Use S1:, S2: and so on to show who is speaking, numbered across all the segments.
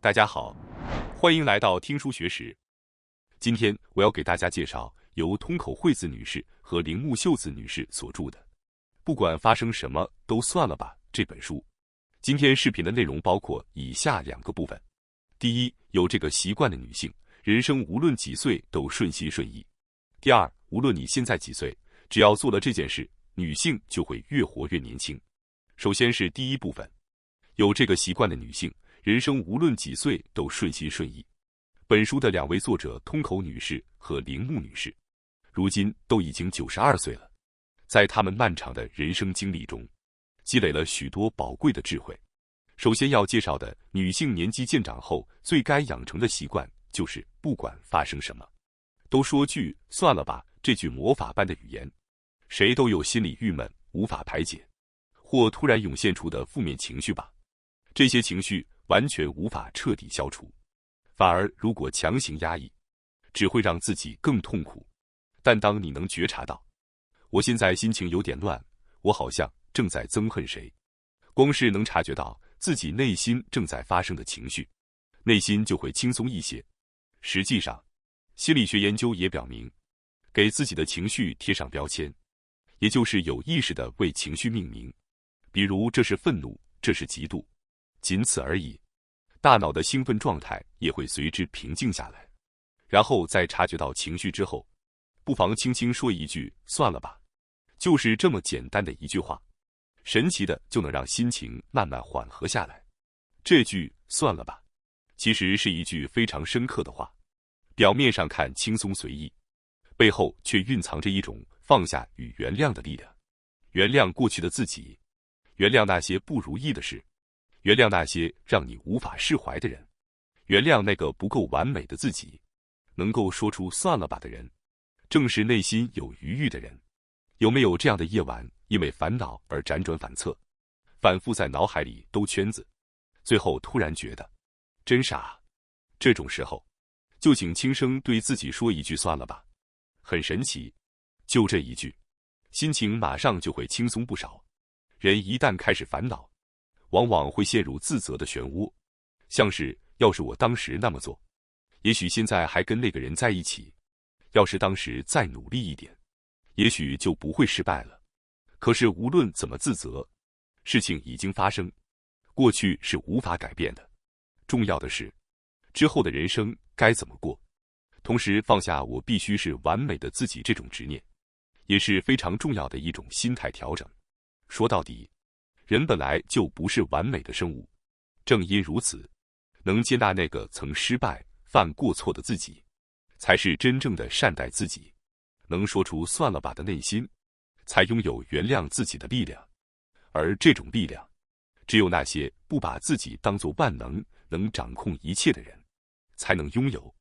S1: 大家好，欢迎来到听书学史。今天我要给大家介绍由通口惠子女士和铃木秀子女士所著的《不管发生什么都算了吧》这本书。今天视频的内容包括以下2个部分：第一，有这个习惯的女性，人生无论几岁都顺心顺意；第二，无论你现在几岁，只要做了这件事，女性就会越活越年轻。首先是第一部分，有这个习惯的女性，人生无论几岁都顺心顺意。本书的2位作者通口女士和铃木女士，如今都已经92岁了，在他们漫长的人生经历中，积累了许多宝贵的智慧。首先要介绍的女性年纪渐长后最该养成的习惯，就是不管发生什么，都说句算了吧。这句魔法般的语言，谁都有心里郁闷无法排解，或突然涌现出的负面情绪吧。这些情绪完全无法彻底消除，反而如果强行压抑，只会让自己更痛苦。但当你能觉察到，我现在心情有点乱，我好像正在憎恨谁，光是能察觉到自己内心正在发生的情绪，内心就会轻松一些。实际上，心理学研究也表明，给自己的情绪贴上标签，也就是有意识地为情绪命名，比如这是愤怒，这是嫉妒，仅此而已，大脑的兴奋状态也会随之平静下来。然后在察觉到情绪之后，不妨轻轻说一句算了吧，就是这么简单的一句话，神奇的就能让心情慢慢缓和下来。这句算了吧，其实是一句非常深刻的话，表面上看轻松随意，背后却蕴藏着一种放下与原谅的力量。原谅过去的自己，原谅那些不如意的事，原谅那些让你无法释怀的人，原谅那个不够完美的自己。能够说出算了吧的人，正是内心有余裕的人。有没有这样的夜晚，因为烦恼而辗转反侧，反复在脑海里兜圈子，最后突然觉得真傻？这种时候，就请轻声对自己说一句算了吧。很神奇，就这一句，心情马上就会轻松不少。人一旦开始烦恼，往往会陷入自责的漩涡，像是要是我当时那么做，也许现在还跟那个人在一起，要是当时再努力一点，也许就不会失败了。可是无论怎么自责，事情已经发生，过去是无法改变的。重要的是，之后的人生该怎么过。同时放下我必须是完美的自己这种执念，也是非常重要的一种心态调整。说到底，人本来就不是完美的生物，正因如此，能接纳那个曾失败犯过错的自己，才是真正的善待自己。能说出算了吧的内心，才拥有原谅自己的力量。而这种力量，只有那些不把自己当作万能、能掌控一切的人，才能拥有。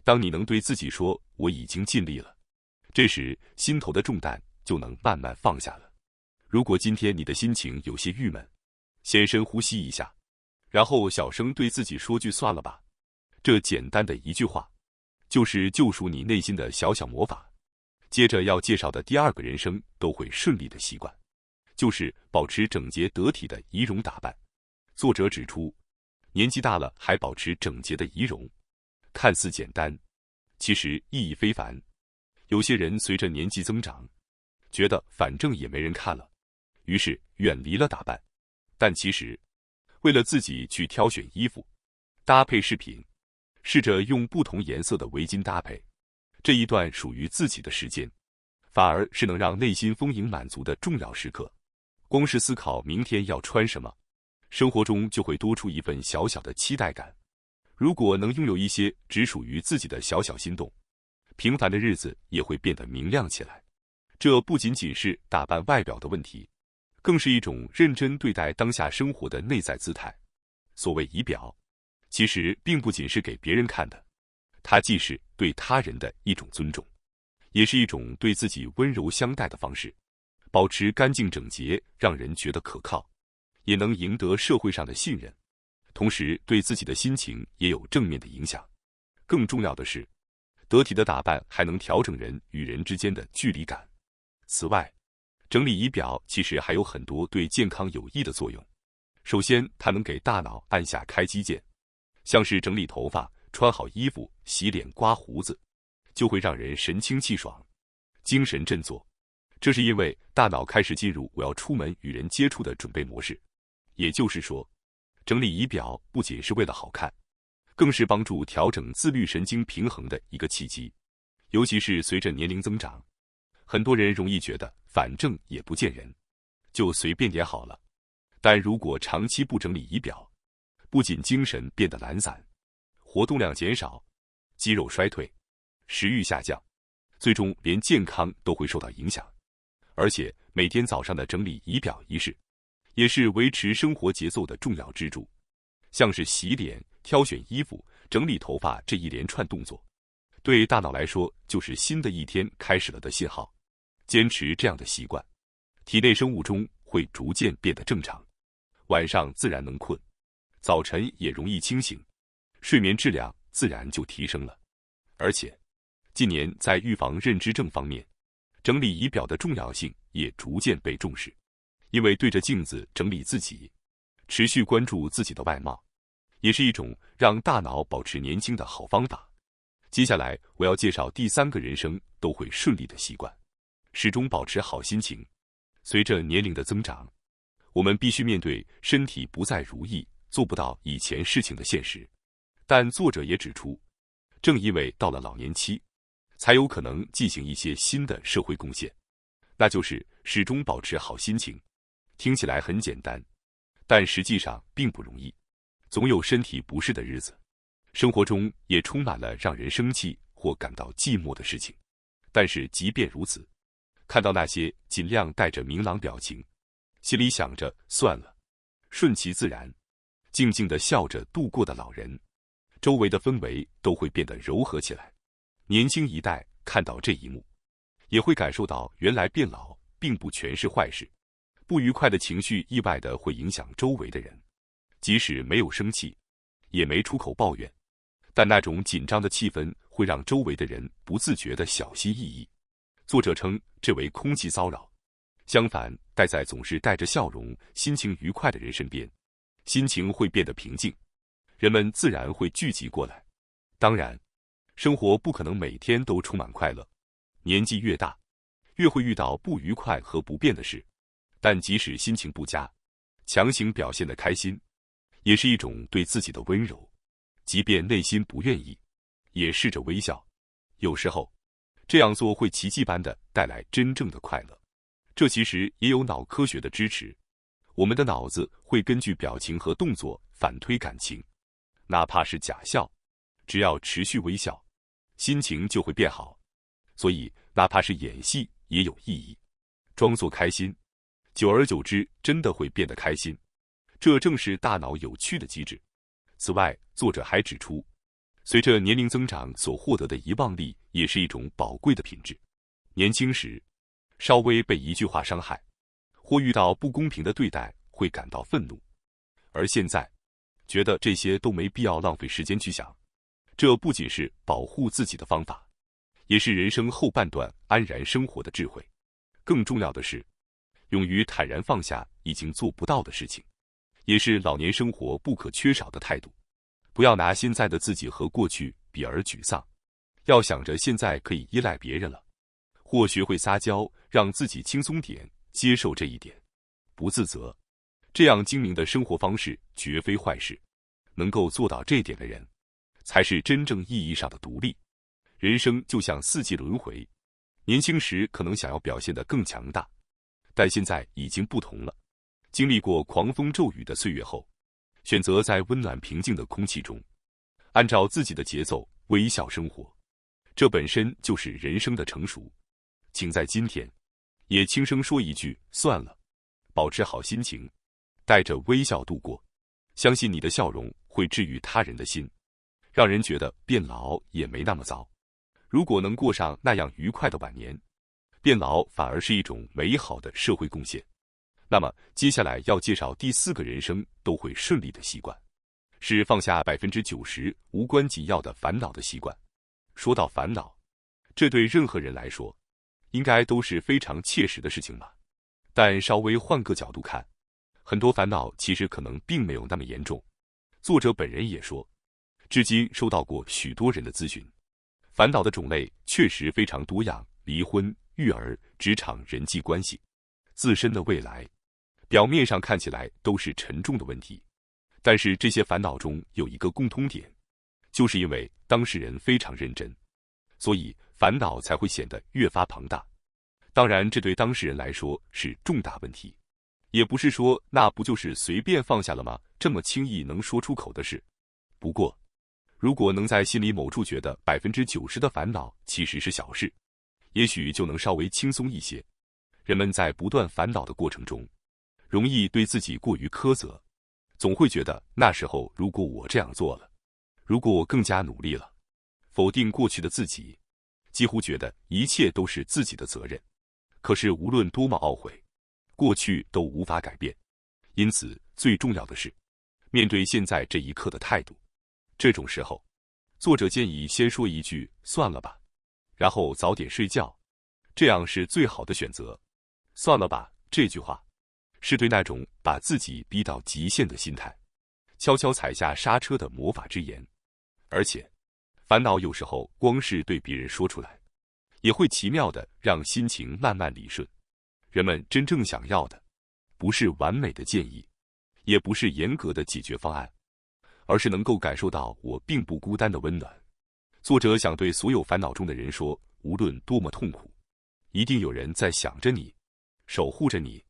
S1: 当你能对自己说我已经尽力了，这时心头的重担就能慢慢放下了。如果今天你的心情有些郁闷，先深呼吸一下，然后小声对自己说句算了吧。这简单的一句话，就是救赎你内心的小小魔法。接着要介绍的第2个人生都会顺利的习惯，就是保持整洁得体的仪容打扮。作者指出，年纪大了还保持整洁的仪容，看似简单，其实意义非凡。有些人随着年纪增长，觉得反正也没人看了，于是远离了打扮。但其实，为了自己去挑选衣服、搭配饰品，试着用不同颜色的围巾搭配，这一段属于自己的时间，反而是能让内心丰盈满足的重要时刻。光是思考明天要穿什么，生活中就会多出一份小小的期待感。如果能拥有一些只属于自己的小小心动，平凡的日子也会变得明亮起来。这不仅仅是打扮外表的问题，更是一种认真对待当下生活的内在姿态。所谓仪表，其实并不仅是给别人看的，它既是对他人的一种尊重，也是一种对自己温柔相待的方式。保持干净整洁，让人觉得可靠，也能赢得社会上的信任，同时对自己的心情也有正面的影响。更重要的是，得体的打扮还能调整人与人之间的距离感。此外，整理仪表其实还有很多对健康有益的作用。首先，它能给大脑按下开机键，像是整理头发、穿好衣服、洗脸、刮胡子，就会让人神清气爽、精神振作。这是因为大脑开始进入我要出门与人接触的准备模式。也就是说，整理仪表不仅是为了好看，更是帮助调整自律神经平衡的一个契机。尤其是随着年龄增长，很多人容易觉得反正也不见人，就随便点好了。但如果长期不整理仪表，不仅精神变得懒散，活动量减少，肌肉衰退，食欲下降，最终连健康都会受到影响。而且每天早上的整理仪表仪式，也是维持生活节奏的重要支柱。像是洗脸、挑选衣服、整理头发这一连串动作，对大脑来说就是新的一天开始了的信号。坚持这样的习惯，体内生物钟会逐渐变得正常，晚上自然能困，早晨也容易清醒，睡眠质量自然就提升了。而且近年在预防认知症方面，整理仪表的重要性也逐渐被重视。因为对着镜子整理自己，持续关注自己的外貌，也是一种让大脑保持年轻的好方法。接下来我要介绍第3个人生都会顺利的习惯，始终保持好心情。随着年龄的增长，我们必须面对身体不再如意、做不到以前事情的现实。但作者也指出，正因为到了老年期，才有可能进行一些新的社会贡献，那就是始终保持好心情。听起来很简单，但实际上并不容易。总有身体不适的日子，生活中也充满了让人生气或感到寂寞的事情。但是即便如此，看到那些尽量带着明朗表情，心里想着算了，顺其自然，静静地笑着度过的老人，周围的氛围都会变得柔和起来。年轻一代看到这一幕，也会感受到原来变老并不全是坏事。不愉快的情绪意外地会影响周围的人，即使没有生气，也没出口抱怨，但那种紧张的气氛会让周围的人不自觉地小心翼翼。作者称这为空气骚扰。相反，待在总是带着笑容、心情愉快的人身边，心情会变得平静，人们自然会聚集过来。当然，生活不可能每天都充满快乐，年纪越大，越会遇到不愉快和不便的事。但即使心情不佳，强行表现得开心，也是一种对自己的温柔。即便内心不愿意，也试着微笑。有时候，这样做会奇迹般地带来真正的快乐。这其实也有脑科学的支持，我们的脑子会根据表情和动作反推感情，哪怕是假笑，只要持续微笑，心情就会变好。所以，哪怕是演戏也有意义，装作开心，久而久之，真的会变得开心。这正是大脑有趣的机制。此外，作者还指出，随着年龄增长所获得的遗忘力也是一种宝贵的品质。年轻时，稍微被一句话伤害，或遇到不公平的对待，会感到愤怒；而现在，觉得这些都没必要浪费时间去想。这不仅是保护自己的方法，也是人生后半段安然生活的智慧。更重要的是，勇于坦然放下已经做不到的事情，也是老年生活不可缺少的态度。不要拿现在的自己和过去比而沮丧，要想着现在可以依赖别人了，或学会撒娇，让自己轻松点，接受这一点，不自责。这样精明的生活方式绝非坏事。能够做到这一点的人，才是真正意义上的独立。人生就像四季轮回，年轻时可能想要表现得更强大，但现在已经不同了。经历过狂风骤雨的岁月后，选择在温暖平静的空气中，按照自己的节奏微笑生活，这本身就是人生的成熟。请在今天，也轻声说一句算了，保持好心情，带着微笑度过。相信你的笑容会治愈他人的心，让人觉得变老也没那么糟。如果能过上那样愉快的晚年，变老反而是一种美好的社会贡献。那么接下来要介绍第4个人生都会顺利的习惯，是放下90%无关紧要的烦恼的习惯。说到烦恼，这对任何人来说，应该都是非常切实的事情吧。但稍微换个角度看，很多烦恼其实可能并没有那么严重。作者本人也说，至今收到过许多人的咨询，烦恼的种类确实非常多样，离婚、育儿、职场人际关系、自身的未来，表面上看起来都是沉重的问题，但是这些烦恼中有一个共通点，就是因为当事人非常认真，所以烦恼才会显得越发庞大。当然，这对当事人来说是重大问题，也不是说那不就是随便放下了吗？这么轻易能说出口的事。不过，如果能在心里某处觉得90%的烦恼其实是小事，也许就能稍微轻松一些。人们在不断烦恼的过程中，容易对自己过于苛责，总会觉得那时候如果我这样做了，如果我更加努力了，否定过去的自己，几乎觉得一切都是自己的责任。可是无论多么懊悔，过去都无法改变。因此，最重要的是面对现在这一刻的态度。这种时候，作者建议先说一句“算了吧”，然后早点睡觉，这样是最好的选择。算了吧，这句话是对那种把自己逼到极限的心态悄悄踩下刹车的魔法之言。而且，烦恼有时候光是对别人说出来，也会奇妙的让心情慢慢理顺。人们真正想要的，不是完美的建议，也不是严格的解决方案，而是能够感受到我并不孤单的温暖。作者想对所有烦恼中的人说，无论多么痛苦，一定有人在想着你，守护着你。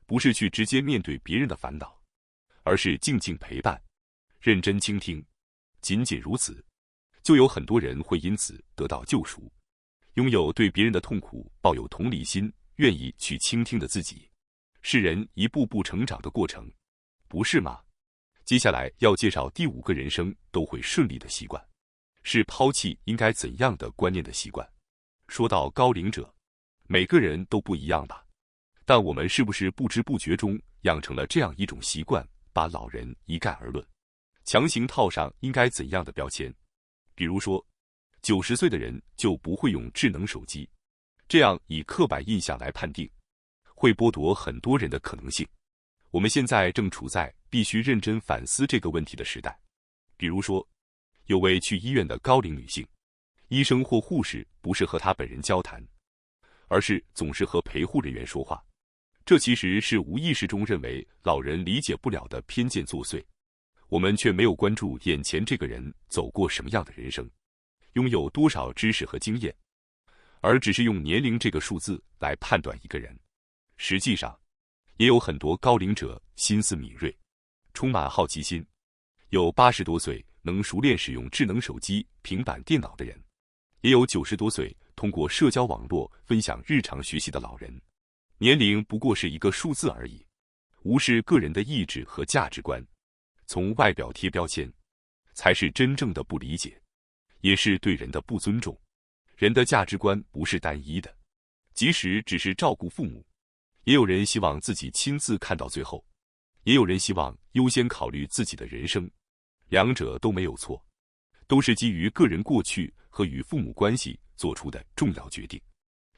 S1: 不是去直接面对别人的烦恼，而是静静陪伴，认真倾听。仅仅如此，就有很多人会因此得到救赎，拥有对别人的痛苦抱有同理心，愿意去倾听的自己，是人一步步成长的过程，不是吗？接下来要介绍第5个人生都会顺利的习惯，是抛弃应该怎样的观念的习惯。说到高龄者，每个人都不一样吧，但我们是不是不知不觉中养成了这样一种习惯，把老人一概而论，强行套上应该怎样的标签？比如说，90岁的人就不会用智能手机，这样以刻板印象来判定，会剥夺很多人的可能性。我们现在正处在必须认真反思这个问题的时代。比如说，有位去医院的高龄女性，医生或护士不是和她本人交谈，而是总是和陪护人员说话。这其实是无意识中认为老人理解不了的偏见作祟，我们却没有关注眼前这个人走过什么样的人生，拥有多少知识和经验，而只是用年龄这个数字来判断一个人。实际上，也有很多高龄者心思敏锐，充满好奇心，有80多岁能熟练使用智能手机、平板电脑的人，也有90多岁通过社交网络分享日常学习的老人。年龄不过是一个数字而已，无视个人的意志和价值观，从外表贴标签，才是真正的不理解，也是对人的不尊重。人的价值观不是单一的，即使只是照顾父母，也有人希望自己亲自看到最后，也有人希望优先考虑自己的人生，两者都没有错，都是基于个人过去和与父母关系做出的重要决定。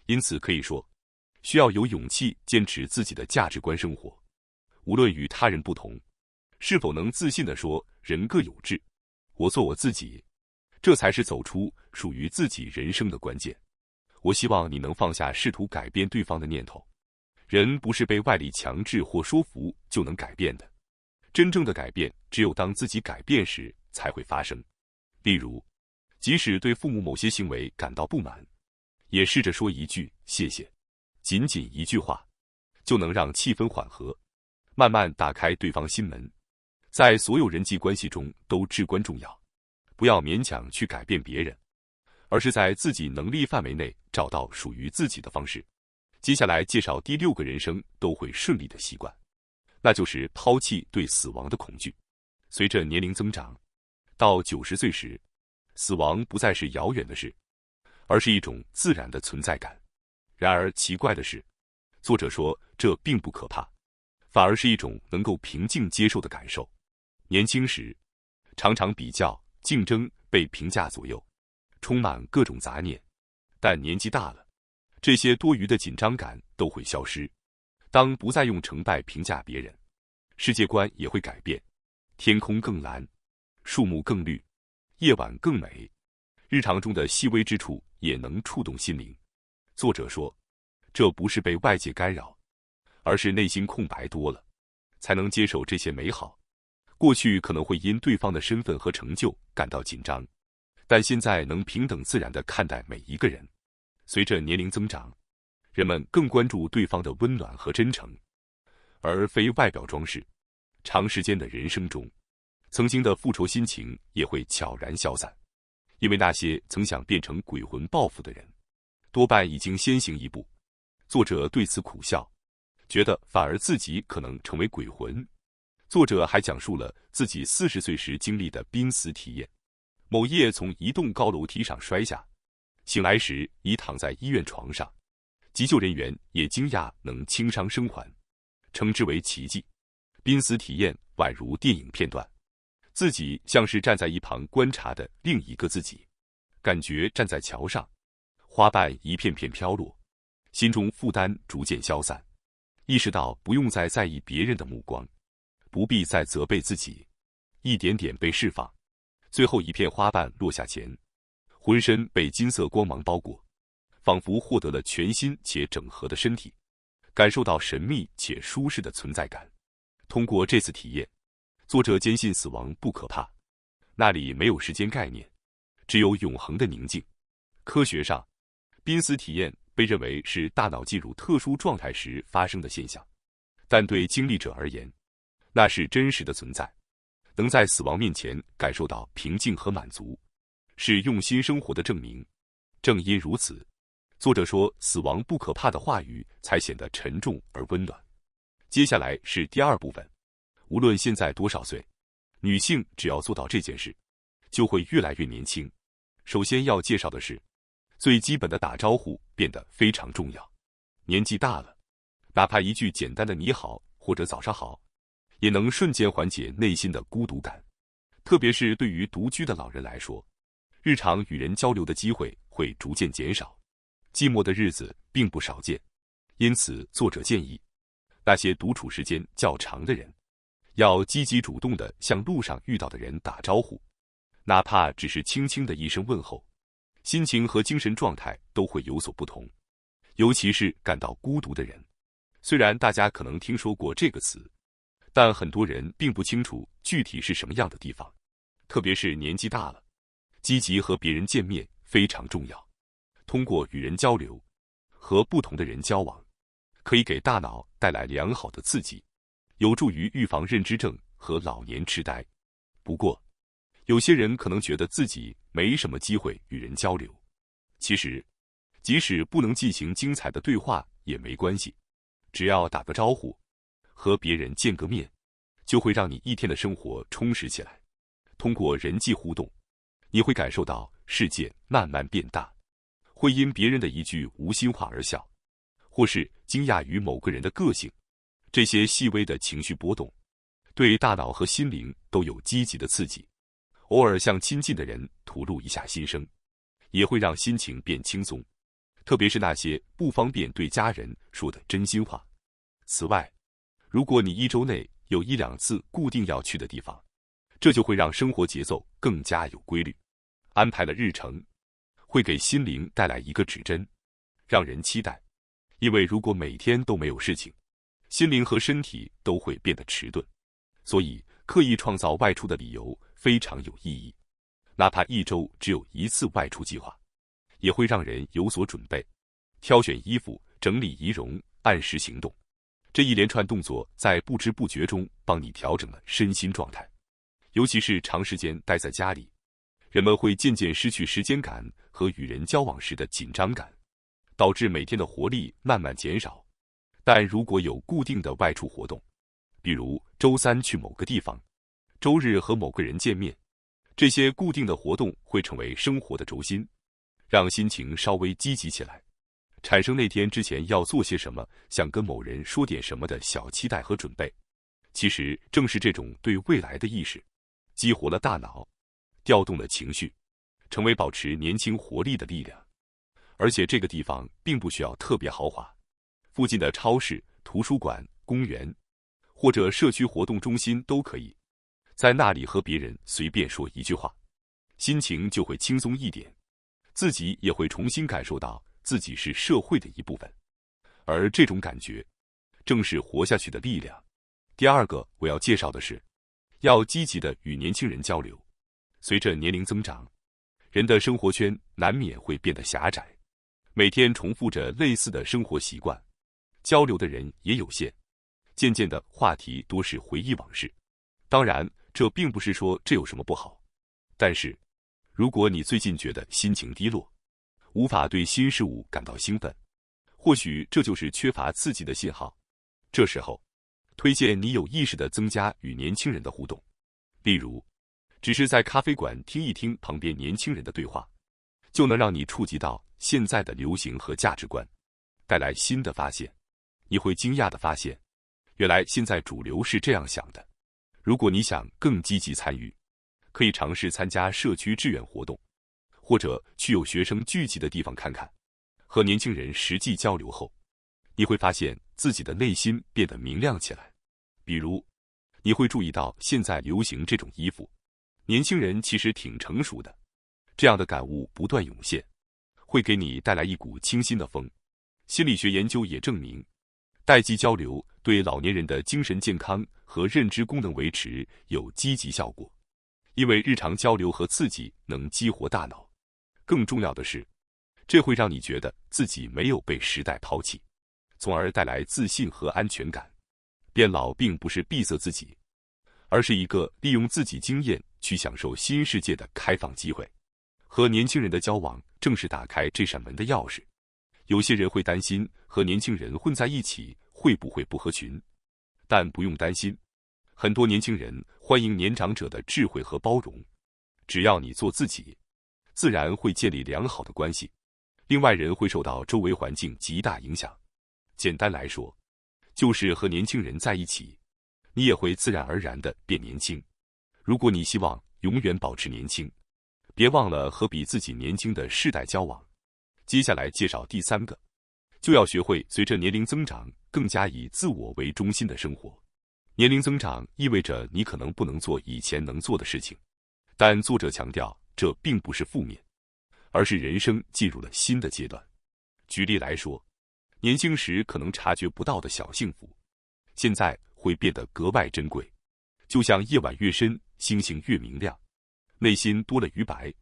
S1: 因此可以说，需要有勇气坚持自己的价值观生活，无论与他人不同，是否能自信地说人各有志，我做我自己，这才是走出属于自己人生的关键。我希望你能放下试图改变对方的念头，人不是被外力强制或说服就能改变的，真正的改变只有当自己改变时才会发生。例如，即使对父母某些行为感到不满，也试着说一句谢谢，仅仅一句话，就能让气氛缓和，慢慢打开对方心门。在所有人际关系中都至关重要，不要勉强去改变别人，而是在自己能力范围内找到属于自己的方式。接下来介绍第6个人生都会顺利的习惯，那就是抛弃对死亡的恐惧。随着年龄增长，到90岁时，死亡不再是遥远的事，而是一种自然的存在感。然而奇怪的是，作者说这并不可怕，反而是一种能够平静接受的感受。年轻时，常常比较、竞争、被评价左右，充满各种杂念，但年纪大了，这些多余的紧张感都会消失。当不再用成败评价别人，世界观也会改变，天空更蓝，树木更绿，夜晚更美。日常中的细微之处也能触动心灵。作者说，这不是被外界干扰，而是内心空白多了，才能接受这些美好。过去可能会因对方的身份和成就感到紧张，但现在能平等自然地看待每一个人。随着年龄增长，人们更关注对方的温暖和真诚，而非外表装饰。长时间的人生中，曾经的复仇心情也会悄然消散，因为那些曾想变成鬼魂报复的人，多半已经先行一步。作者对此苦笑，觉得反而自己可能成为鬼魂。作者还讲述了自己40岁时经历的濒死体验。某夜从一栋高楼梯上摔下，醒来时已躺在医院床上，急救人员也惊讶能轻伤生还，称之为奇迹。濒死体验宛如电影片段，自己像是站在一旁观察的另一个自己，感觉站在桥上，花瓣一片片飘落，心中负担逐渐消散，意识到不用再在意别人的目光，不必再责备自己，一点点被释放。最后一片花瓣落下前，浑身被金色光芒包裹，仿佛获得了全新且整合的身体，感受到神秘且舒适的存在感。通过这次体验，作者坚信死亡不可怕，那里没有时间概念，只有永恒的宁静。科学上，濒死体验被认为是大脑进入特殊状态时发生的现象，但对经历者而言，那是真实的存在，能在死亡面前感受到平静和满足，是用心生活的证明。正因如此，作者说死亡不可怕的话语才显得沉重而温暖。接下来是第二部分，无论现在多少岁，女性只要做到这件事，就会越来越年轻。首先要介绍的是，最基本的打招呼变得非常重要。年纪大了，哪怕一句简单的你好或者早上好，也能瞬间缓解内心的孤独感。特别是对于独居的老人来说，日常与人交流的机会会逐渐减少，寂寞的日子并不少见。因此，作者建议那些独处时间较长的人，要积极主动地向路上遇到的人打招呼，哪怕只是轻轻的一声问候，心情和精神状态都会有所不同。尤其是感到孤独的人，虽然大家可能听说过这个词，但很多人并不清楚具体是什么样的地方。特别是年纪大了，积极和别人见面非常重要。通过与人交流，和不同的人交往，可以给大脑带来良好的刺激，有助于预防认知症和老年痴呆。不过，有些人可能觉得自己没什么机会与人交流。其实，即使不能进行精彩的对话也没关系，只要打个招呼，和别人见个面，就会让你一天的生活充实起来。通过人际互动，你会感受到世界慢慢变大，会因别人的一句无心话而笑，或是惊讶于某个人的个性。这些细微的情绪波动，对大脑和心灵都有积极的刺激。偶尔向亲近的人吐露一下心声，也会让心情变轻松。特别是那些不方便对家人说的真心话。此外，如果你一周内有1-2次固定要去的地方，这就会让生活节奏更加有规律。安排了日程，会给心灵带来一个指针，让人期待。因为如果每天都没有事情，心灵和身体都会变得迟钝。所以，刻意创造外出的理由非常有意义。哪怕一周只有1次外出计划，也会让人有所准备，挑选衣服，整理仪容，按时行动。这一连串动作在不知不觉中帮你调整了身心状态。尤其是长时间待在家里，人们会渐渐失去时间感和与人交往时的紧张感，导致每天的活力慢慢减少。但如果有固定的外出活动，比如周3去某个地方，周日和某个人见面，这些固定的活动会成为生活的轴心，让心情稍微积极起来，产生那天之前要做些什么，想跟某人说点什么的小期待和准备。其实正是这种对未来的意识，激活了大脑，调动了情绪，成为保持年轻活力的力量。而且这个地方并不需要特别豪华，附近的超市、图书馆、公园或者社区活动中心都可以，在那里和别人随便说一句话，心情就会轻松一点，自己也会重新感受到自己是社会的一部分，而这种感觉正是活下去的力量。第二个我要介绍的是，要积极的与年轻人交流。随着年龄增长，人的生活圈难免会变得狭窄，每天重复着类似的生活习惯，交流的人也有限，渐渐的话题多是回忆往事。当然，这并不是说这有什么不好，但是如果你最近觉得心情低落，无法对新事物感到兴奋，或许这就是缺乏刺激的信号。这时候，推荐你有意识地增加与年轻人的互动，例如，只是在咖啡馆听一听旁边年轻人的对话，就能让你触及到现在的流行和价值观，带来新的发现。你会惊讶地发现，原来现在主流是这样想的。如果你想更积极参与，可以尝试参加社区志愿活动，或者去有学生聚集的地方看看。和年轻人实际交流后，你会发现自己的内心变得明亮起来。比如，你会注意到现在流行这种衣服，年轻人其实挺成熟的。这样的感悟不断涌现，会给你带来一股清新的风。心理学研究也证明，代际交流对老年人的精神健康和认知功能维持有积极效果，因为日常交流和刺激能激活大脑。更重要的是，这会让你觉得自己没有被时代抛弃，从而带来自信和安全感。变老并不是闭塞自己，而是一个利用自己经验去享受新世界的开放机会。和年轻人的交往正是打开这扇门的钥匙。有些人会担心和年轻人混在一起会不会不合群，但不用担心，很多年轻人欢迎年长者的智慧和包容。只要你做自己，自然会建立良好的关系。另外，人会受到周围环境极大影响。简单来说，就是和年轻人在一起，你也会自然而然地变年轻。如果你希望永远保持年轻，别忘了和比自己年轻的世代交往。接下来介绍第三个，就要学会随着年龄增长，更加以自我为中心的生活。年龄增长意味着你可能不能做以前能做的事情，但作者强调，这并不是负面，而是人生进入了新的阶段。举例来说，年轻时可能察觉不到的小幸福，现在会变得格外珍贵。就像夜晚越深，星星越明亮，内心多了余白，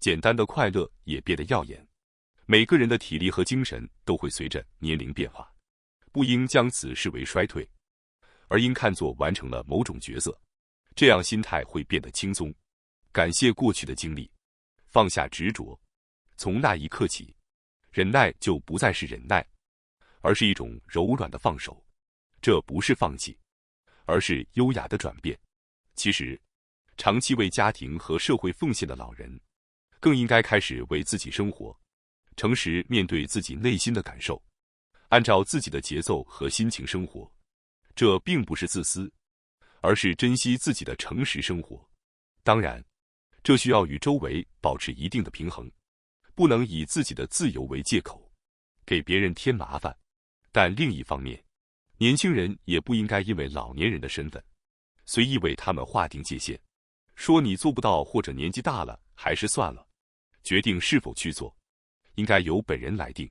S1: 简单的快乐也变得耀眼。每个人的体力和精神都会随着年龄变化，不应将此视为衰退，而应看作完成了某种角色，这样心态会变得轻松。感谢过去的经历，放下执着，从那一刻起，忍耐就不再是忍耐，而是一种柔软的放手。这不是放弃，而是优雅的转变。其实，长期为家庭和社会奉献的老人，更应该开始为自己生活，诚实面对自己内心的感受，按照自己的节奏和心情生活。这并不是自私，而是珍惜自己的诚实生活。当然，这需要与周围保持一定的平衡，不能以自己的自由为借口，给别人添麻烦。但另一方面，年轻人也不应该因为老年人的身份，随意为他们划定界限，说你做不到或者年纪大了，还是算了。决定是否去做，应该由本人来定，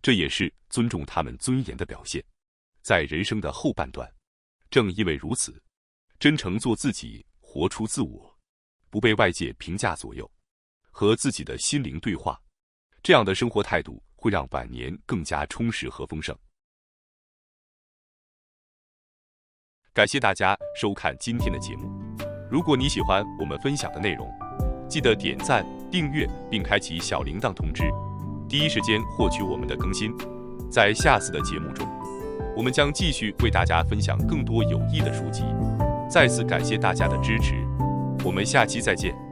S1: 这也是尊重他们尊严的表现。在人生的后半段，正因为如此，真诚做自己，活出自我，不被外界评价左右，和自己的心灵对话，这样的生活态度会让晚年更加充实和丰盛。感谢大家收看今天的节目。如果你喜欢我们分享的内容，记得点赞、订阅并开启小铃铛通知，第一时间获取我们的更新。在下次的节目中，我们将继续为大家分享更多有益的书籍。再次感谢大家的支持，我们下期再见。